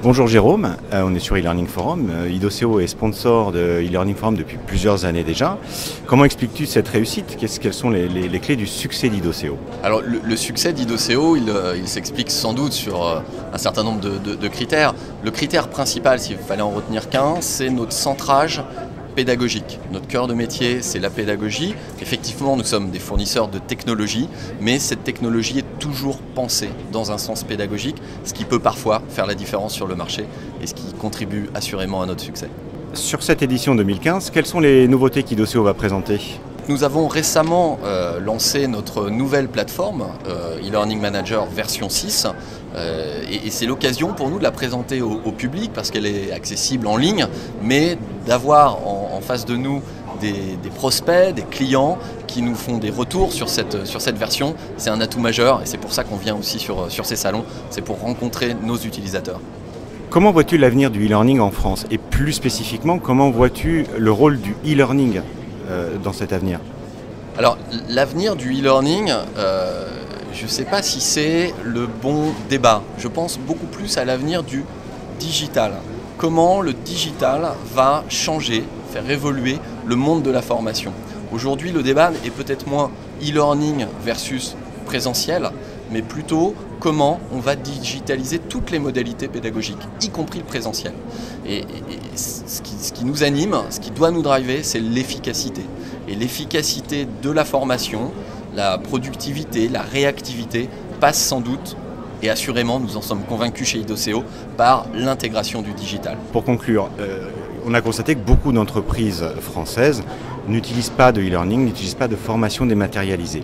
Bonjour Jérôme, on est sur e-Learning Forum. Idoceo est sponsor de e-Learning Forum depuis plusieurs années déjà. Comment expliques-tu cette réussite? Quelles sont les clés du succès d'Idoceo? Alors le succès d'Idoceo, il s'explique sans doute sur un certain nombre de critères. Le critère principal, s'il fallait en retenir qu'un, c'est notre centrage pédagogique. Notre cœur de métier, c'est la pédagogie. Effectivement, nous sommes des fournisseurs de technologie, mais cette technologie est toujours pensée dans un sens pédagogique, ce qui peut parfois faire la différence sur le marché et ce qui contribue assurément à notre succès. Sur cette édition 2015, quelles sont les nouveautés qu'Idoceo va présenter? Nous avons récemment lancé notre nouvelle plateforme, e-Learning Manager version 6, et c'est l'occasion pour nous de la présenter au public parce qu'elle est accessible en ligne, mais d'avoir en face de nous des prospects, des clients qui nous font des retours sur cette version, c'est un atout majeur et c'est pour ça qu'on vient aussi sur ces salons, c'est pour rencontrer nos utilisateurs. Comment vois-tu l'avenir du e-learning en France? Et plus spécifiquement, comment vois-tu le rôle du e-learning dans cet avenir? Alors l'avenir du e-learning, je ne sais pas si c'est le bon débat. Je pense beaucoup plus à l'avenir du digital. Comment le digital va changer, faire évoluer le monde de la formation. Aujourd'hui, le débat est peut-être moins e-learning versus présentiel, mais plutôt comment on va digitaliser toutes les modalités pédagogiques, y compris le présentiel. Et ce qui nous anime, ce qui doit nous driver, c'est l'efficacité. Et l'efficacité de la formation, la productivité, la réactivité passe sans doute, et assurément, nous en sommes convaincus chez Idoceo, par l'intégration du digital. Pour conclure, on a constaté que beaucoup d'entreprises françaises n'utilisent pas de e-learning, n'utilisent pas de formation dématérialisée.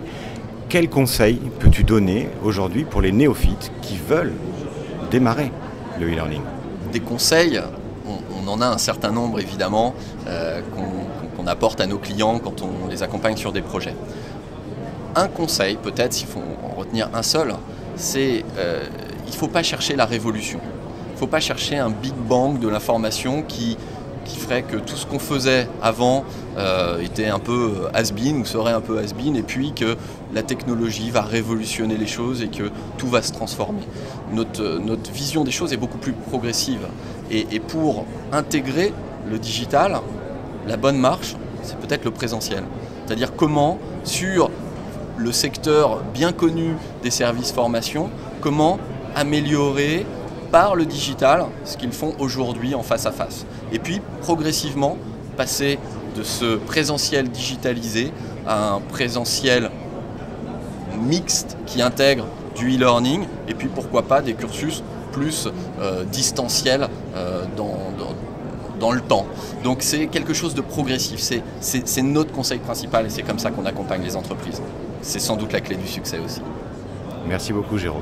Quels conseils peux-tu donner aujourd'hui pour les néophytes qui veulent démarrer le e-learning? Des conseils, on en a un certain nombre évidemment qu'on apporte à nos clients quand on les accompagne sur des projets. Un conseil, peut-être s'il faut en retenir un seul, c'est il ne faut pas chercher la révolution. Il ne faut pas chercher un big bang de l'information qui ferait que tout ce qu'on faisait avant était un peu has-been ou serait un peu has-been et puis que la technologie va révolutionner les choses et que tout va se transformer. Notre vision des choses est beaucoup plus progressive et pour intégrer le digital, la bonne marche, c'est peut-être le présentiel. C'est-à-dire comment, sur le secteur bien connu des services formation, comment améliorer par le digital ce qu'ils font aujourd'hui en face à face. Et puis progressivement passer de ce présentiel digitalisé à un présentiel mixte qui intègre du e-learning et puis pourquoi pas des cursus plus distanciels dans le temps. Donc c'est quelque chose de progressif, c'est notre conseil principal et c'est comme ça qu'on accompagne les entreprises. C'est sans doute la clé du succès aussi. Merci beaucoup Jérôme.